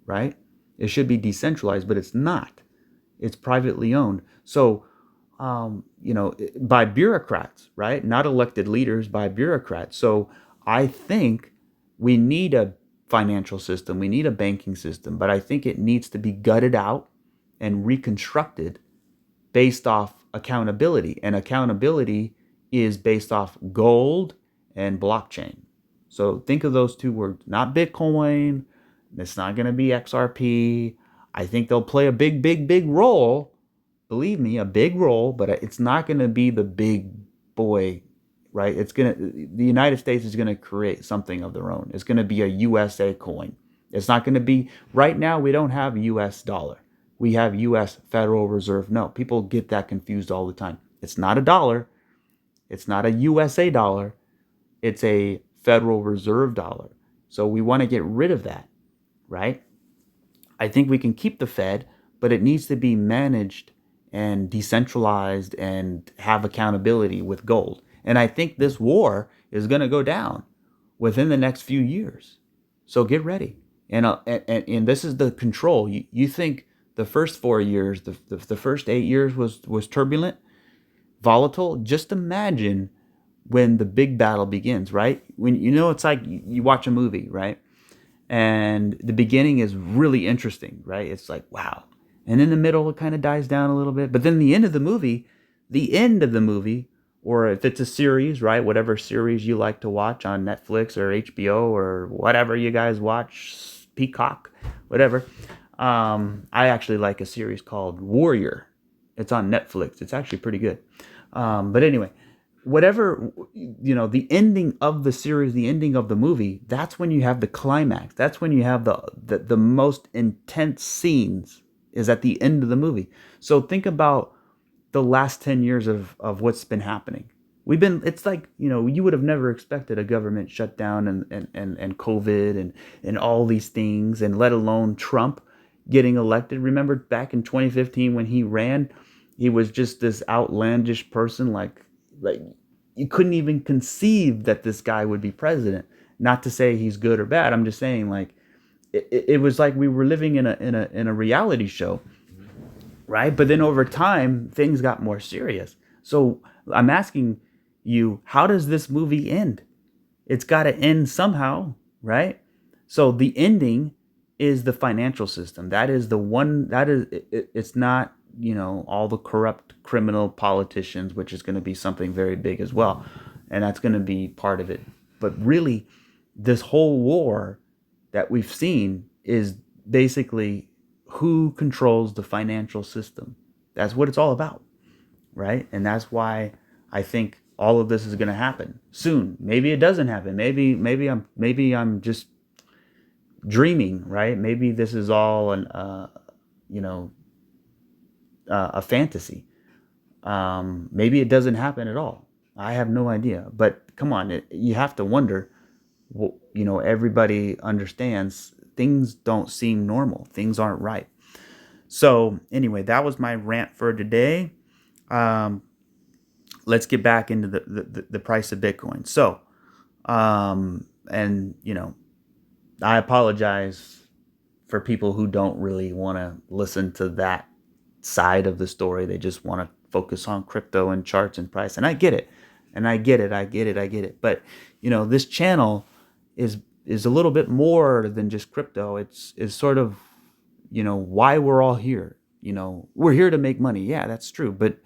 Speaker 1: right? It should be decentralized, but it's not. It's privately owned. So, by bureaucrats, right? Not elected leaders, by bureaucrats. So I think we need a financial system. We need a banking system, but I think it needs to be gutted out and reconstructed based off accountability. And accountability is based off gold and blockchain. So think of those two words, not Bitcoin. It's not going to be XRP. I think they'll play a big role. Believe me, a big role, but it's not going to be the big boy, right? The United States is going to create something of their own. It's going to be a USA coin. It's not going to be, right now we don't have US dollar. We have US Federal Reserve. No, people get that confused all the time. It's not a dollar. It's not a USA dollar. It's a Federal Reserve dollar. So we want to get rid of that, right? I think we can keep the Fed, but it needs to be managed and decentralized and have accountability with gold. And I think this war is going to go down within the next few years. So get ready. And this is the control. You think the first 4 years, the first 8 years was turbulent, volatile? Just imagine when the big battle begins, right? When it's like you watch a movie, right? And the beginning is really interesting, right? It's like, wow. And in the middle, it kind of dies down a little bit. But then the end of the movie, or if it's a series, right? Whatever series you like to watch on Netflix or HBO or whatever you guys watch, Peacock, whatever. I actually like a series called Warrior. It's on Netflix. It's actually pretty good. But anyway, whatever, the ending of the series, the ending of the movie, that's when you have the climax. That's when you have the most intense scenes is at the end of the movie. So think about the last 10 years of what's been happening. It's like, you would have never expected a government shutdown and COVID and all these things, and let alone Trump getting elected. Remember back in 2015 when he ran, he was just this outlandish person, like you couldn't even conceive that this guy would be president. Not to say he's good or bad. I'm just saying, like, it was like we were living in a reality show, right? But then over time, things got more serious. So I'm asking you, how does this movie end? It's got to end somehow, right? So the ending is the financial system. That is the one. It's not, all the corrupt criminal politicians, which is going to be something very big as well, and that's going to be part of it. But really, this whole war that we've seen is basically who controls the financial system. That's what it's all about, right? And that's why I think all of this is going to happen soon. Maybe it doesn't happen. Maybe I'm just dreaming, right? Maybe this is all a fantasy. Maybe it doesn't happen at all. I have no idea. But come on, you have to wonder. Everybody understands things don't seem normal. Things aren't right. So anyway, that was my rant for today. Let's get back into the price of Bitcoin. So, and I apologize for people who don't really want to listen to that side of the story. They just want to focus on crypto and charts and price. And I get it. I get it. But, this channel is a little bit more than just crypto. It's sort of, why we're all here. We're here to make money. Yeah, that's true. But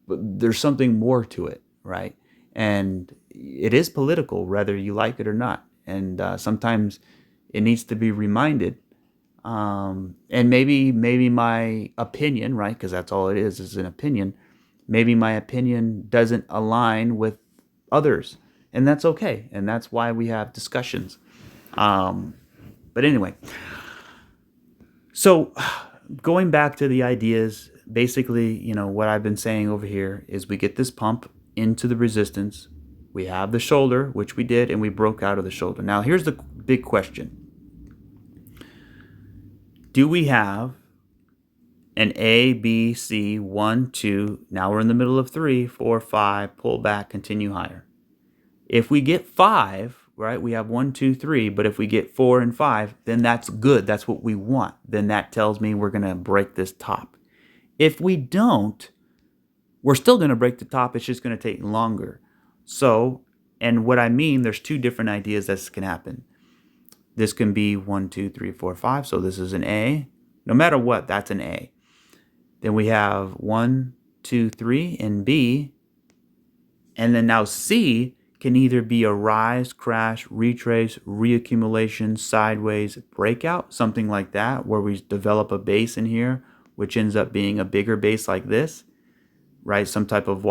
Speaker 1: there's something more to it, right? And it is political, whether you like it or not. And sometimes it needs to be reminded. And maybe my opinion, right? Because that's all it is an opinion. Maybe my opinion doesn't align with others, and that's okay. And that's why we have discussions. But anyway, so going back to the ideas, basically, what I've been saying over here is we get this pump into the resistance. We have the shoulder, which we did, and we broke out of the shoulder. Now, here's the big question. Do we have an A, B, C, 1, 2, now we're in the middle of 3, 4, 5, pull back, continue higher? If we get 5, right, we have 1, 2, 3, but if we get 4 and 5, then that's good. That's what we want. Then that tells me we're going to break this top. If we don't, we're still going to break the top. It's just going to take longer. So, and what I mean, there's two different ideas that can happen. This can be 1, 2, 3, 4, 5. So this is an A. No matter what, that's an A. Then we have 1, 2, 3 in B. And then now C can either be a rise, crash, retrace, reaccumulation, sideways, breakout, something like that, where we develop a base in here, which ends up being a bigger base like this, right? Some type of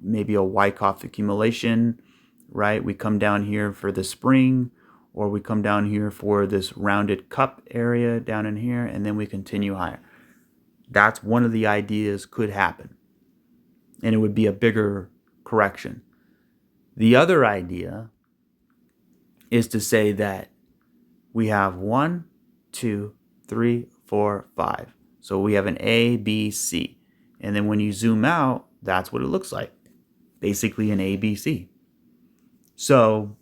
Speaker 1: maybe a Wyckoff accumulation, right? We come down here for the spring, or we come down here for this rounded cup area down in here, and then we continue higher. That's one of the ideas could happen, and it would be a bigger correction. The other idea is to say that we have 1, 2, 3, 4, 5. So we have an A, B, C. And then when you zoom out, that's what it looks like. Basically an A, B, C. So,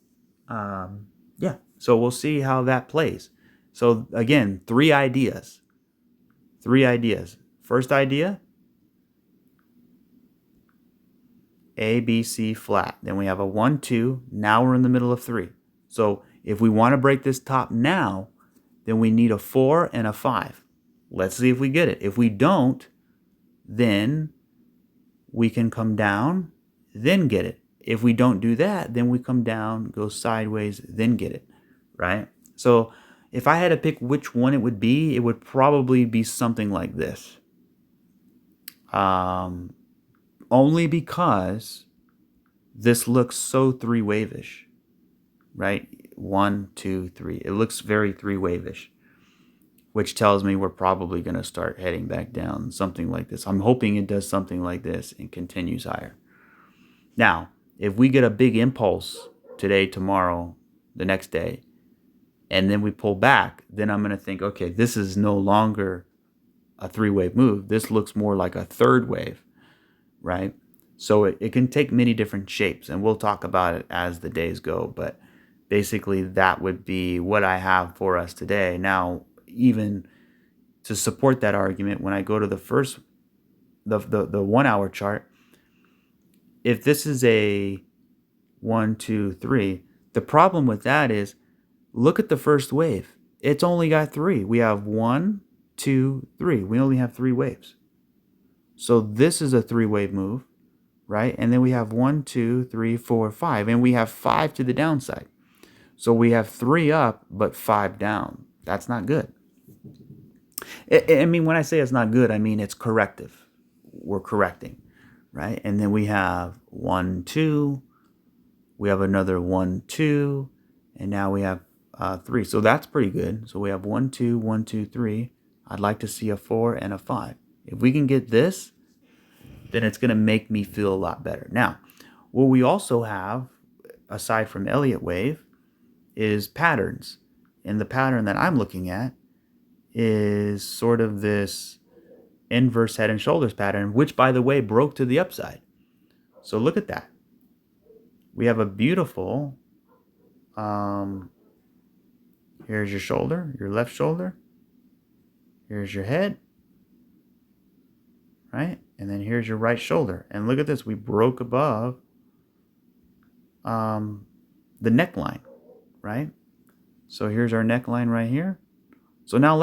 Speaker 1: yeah. So we'll see how that plays. So again, 3 ideas. 3 ideas. First idea, A, B, C, flat. Then we have a 1, 2. Now we're in the middle of 3. So if we want to break this top now, then we need a 4 and a 5. Let's see if we get it. If we don't, then we can come down, then get it. If we don't do that, then we come down, go sideways, then get it, right? So if I had to pick which one it would probably be something like this. Only because this looks so three-wave-ish, right? 1, 2, 3. It looks very three-wave-ish, which tells me we're probably going to start heading back down, something like this. I'm hoping it does something like this and continues higher. Now, if we get a big impulse today, tomorrow, the next day, and then we pull back, then I'm going to think, okay, this is no longer a three-wave move. This looks more like a third wave, right? So it can take many different shapes, and we'll talk about it as the days go. But basically, that would be what I have for us today. Now, even to support that argument, when I go to the 1 hour chart, if this is a 1, 2, 3, the problem with that is, look at the first wave. It's only got 3. We have 1, 2, 3. We only have 3 waves. So this is a 3-wave move, right? And then we have 1, 2, 3, 4, 5. And we have 5 to the downside. So we have 3 up, but 5 down. That's not good. I mean, when I say it's not good, I mean it's corrective. We're correcting, right? And then we have 1, 2. We have another 1, 2. And now we have 3. So that's pretty good. So we have 1, 2, 1, 2, 3. I'd like to see a 4 and a 5. If we can get this, then it's going to make me feel a lot better. Now, what we also have, aside from Elliott wave, is patterns. And the pattern that I'm looking at is sort of this inverse head and shoulders pattern, which, by the way, broke to the upside. So look at that. We have a beautiful, here's your shoulder, your left shoulder. Here's your head, right? And then here's your right shoulder. And look at this. We broke above the neckline, right? So here's our neckline right here. So now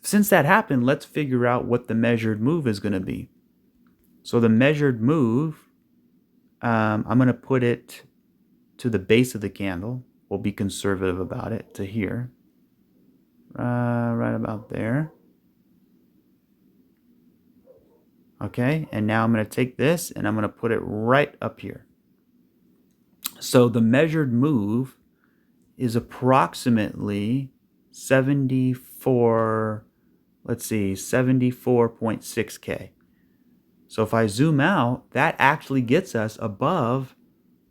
Speaker 1: since that happened, let's figure out what the measured move is going to be. So the measured move, I'm going to put it to the base of the candle. We'll be conservative about it, to here. Right about there. Okay, and now I'm going to take this and I'm going to put it right up here. So the measured move is approximately 74.6K. So if I zoom out, that actually gets us above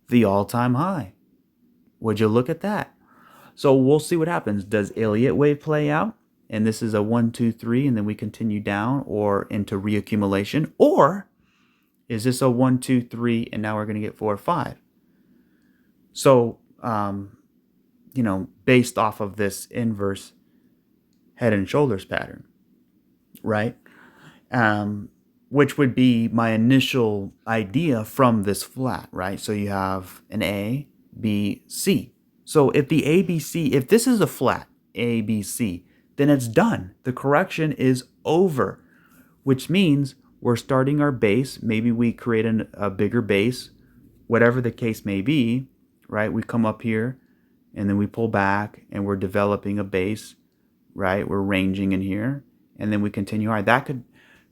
Speaker 1: the all-time high. Would you look at that? So we'll see what happens. Does Elliott wave play out? And this is a 1, 2, 3, and then we continue down or into reaccumulation? Or is this a 1, 2, 3, and now we're going to get 4 or 5? So, based off of this inverse head and shoulders pattern, right? Which would be my initial idea from this flat, right? So you have an A, B, C. So if the ABC, if this is a flat, A, B, C, then it's done. The correction is over, which means we're starting our base. Maybe we create a bigger base, whatever the case may be, right? We come up here and then we pull back and we're developing a base, right? We're ranging in here and then we continue. All right, that could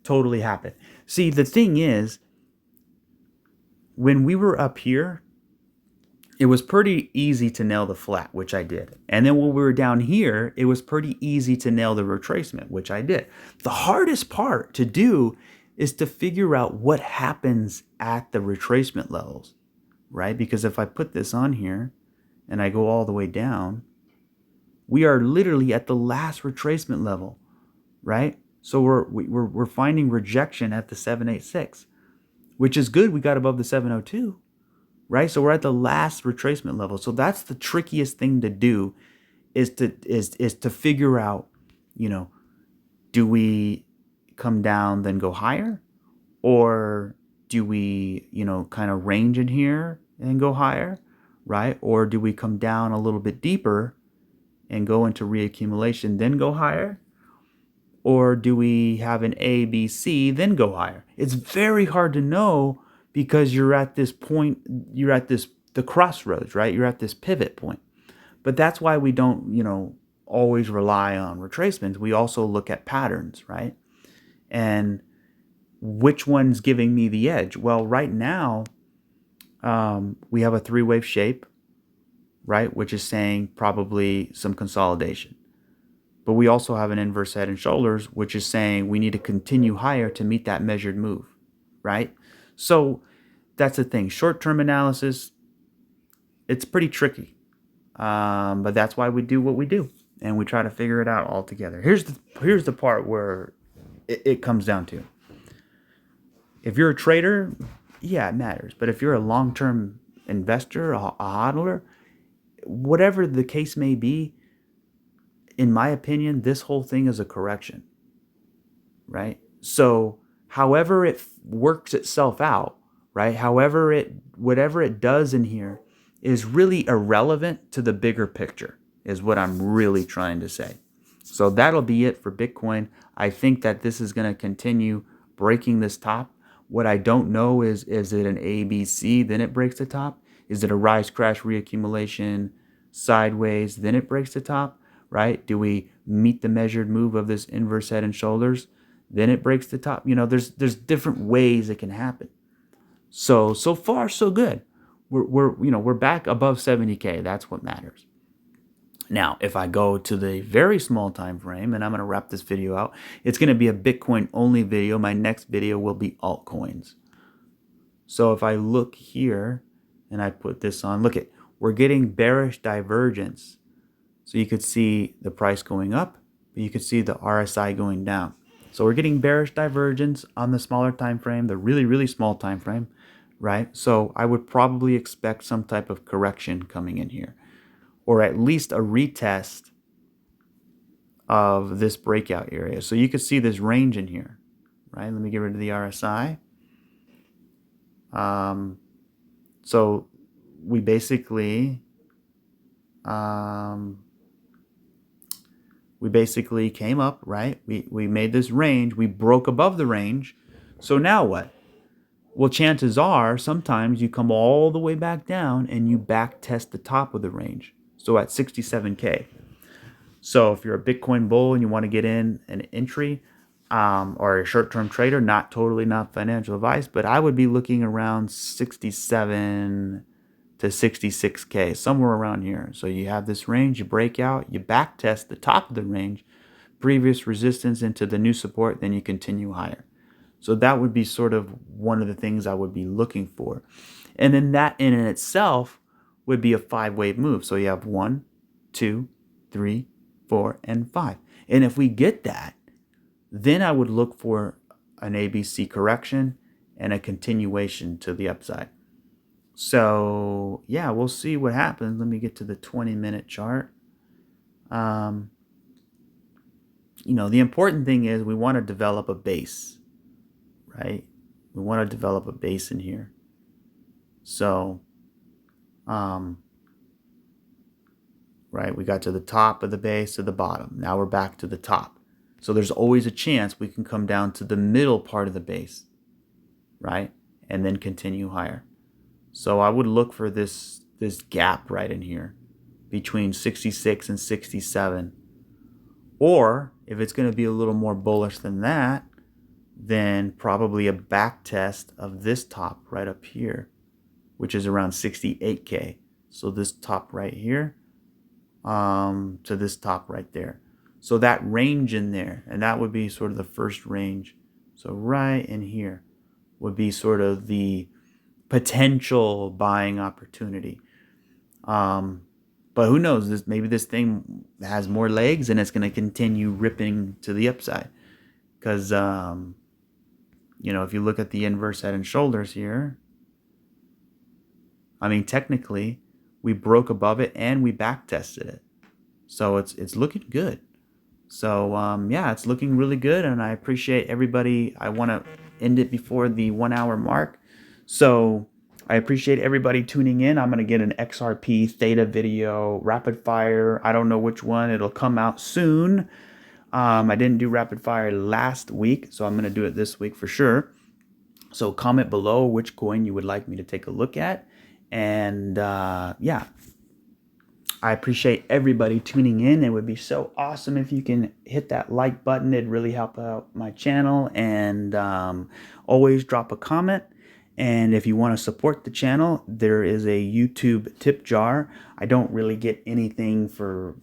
Speaker 1: totally happen. See, the thing is, when we were up here, it was pretty easy to nail the flat, which I did. And then when we were down here, it was pretty easy to nail the retracement, which I did. The hardest part to do is to figure out what happens at the retracement levels, right? Because if I put this on here and I go all the way down, we are literally at the last retracement level, right? So we're finding rejection at the 786, which is good. We got above the 702. Right? So we're at the last retracement level. So that's the trickiest thing to do is to figure out, do we come down then go higher, or do we, kind of range in here and go higher, right? Or do we come down a little bit deeper and go into reaccumulation, then go higher? Or do we have an A, B, C, then go higher? It's very hard to know because you're at this point, the crossroads, right? You're at this pivot point. But that's why we don't, always rely on retracements. We also look at patterns, right? And which one's giving me the edge? Well, right now, we have a three-wave shape, right? Which is saying probably some consolidation. But we also have an inverse head and shoulders, which is saying we need to continue higher to meet that measured move, right? So that's the thing. Short-term analysis, it's pretty tricky. But that's why we do what we do, and we try to figure it out all together. Here's the part where it comes down to. If you're a trader, yeah, it matters. But if you're a long-term investor, a hodler, whatever the case may be, in my opinion, this whole thing is a correction, right? So however it works itself out, right? Whatever it does in here is really irrelevant to the bigger picture, is what I'm really trying to say. So that'll be it for Bitcoin. I think that this is going to continue breaking this top. What I don't know is it an A, B, C, then it breaks the top? Is it a rise, crash, reaccumulation, sideways, then it breaks the top? Right? Do we meet the measured move of this inverse head and shoulders? Then it breaks the top. There's different ways it can happen. So far so good. We're back above 70K. That's what matters. Now, if I go to the very small time frame, and I'm going to wrap this video out, it's going to be a Bitcoin only video. My next video will be altcoins. So if I look here and I put this on, we're getting bearish divergence. So you could see the price going up, but you could see the RSI going down. So we're getting bearish divergence on the smaller time frame, the really, really small time frame, right? So I would probably expect some type of correction coming in here, or at least a retest of this breakout area. So you could see this range in here, right? Let me get rid of the RSI. So we basically came up, right? We made this range. We broke above the range. So now what? Well, chances are sometimes you come all the way back down and you back test the top of the range. So at 67K. So if you're a Bitcoin bull and you want to get in an entry, or a short-term trader, not financial advice, but I would be looking around 67 to 66K, somewhere around here. So you have this range, you break out, you back test the top of the range, previous resistance into the new support, then you continue higher. So that would be sort of one of the things I would be looking for. And then that in itself would be a 5-wave move. So you have 1, 2, 3, 4, and 5. And if we get that, then I would look for an ABC correction and a continuation to the upside. So yeah, we'll see what happens. Let me get to the 20-minute chart. The important thing is we want to develop a base, right? We want to develop a base in here. So, right, we got to the top of the base, to the bottom. Now we're back to the top. So there's always a chance we can come down to the middle part of the base, right? And then continue higher. So I would look for this gap right in here between 66 and 67. Or if it's going to be a little more bullish than that, then probably a back test of this top right up here, which is around 68K. So this top right here to this top right there. So that range in there, and that would be sort of the first range. So right in here would be sort of the potential buying opportunity. But who knows? Maybe this thing has more legs and it's going to continue ripping to the upside. Because, if you look at the inverse head and shoulders here, I mean, technically, we broke above it and we back tested it. So it's looking good. So, it's looking really good, and I appreciate everybody. I want to end it before the 1 hour mark. So I appreciate everybody tuning in. I'm going to get an XRP Theta video, rapid fire. I don't know which one. It'll come out soon. I didn't do rapid fire last week, so I'm going to do it this week for sure. So comment below which coin you would like me to take a look at. And yeah, I appreciate everybody tuning in. It would be so awesome if you can hit that like button. It'd really help out my channel. And always drop a comment. And if you want to support the channel, there is a YouTube tip jar. I don't really get anything for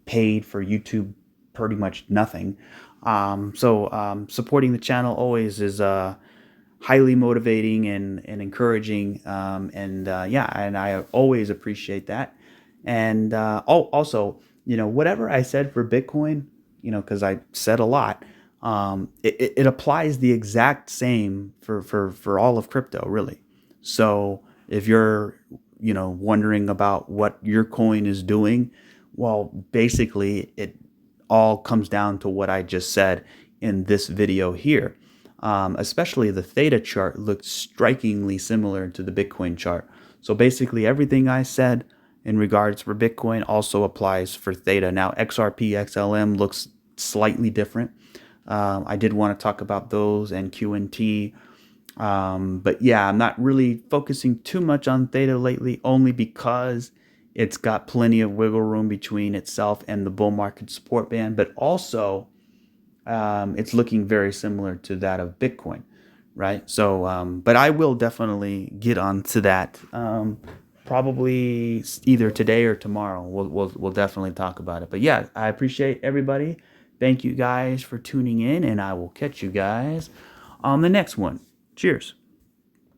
Speaker 1: paid for YouTube, pretty much nothing. Supporting the channel always is highly motivating and encouraging. Yeah, and I always appreciate that. And also, whatever I said for Bitcoin, because I said a lot, it applies the exact same for all of crypto, really. So if you're, wondering about what your coin is doing, well, basically it all comes down to what I just said in this video here. Especially the theta chart looked strikingly similar to the Bitcoin chart. So basically everything I said in regards for Bitcoin also applies for theta. Now XRP, XLM looks slightly different. I did want to talk about those and QNT. But yeah, I'm not really focusing too much on theta lately, only because it's got plenty of wiggle room between itself and the bull market support band, but also it's looking very similar to that of Bitcoin, right? So, but I will definitely get onto that probably either today or tomorrow. We'll definitely talk about it. But yeah, I appreciate everybody. Thank you guys for tuning in, and I will catch you guys on the next one. Cheers.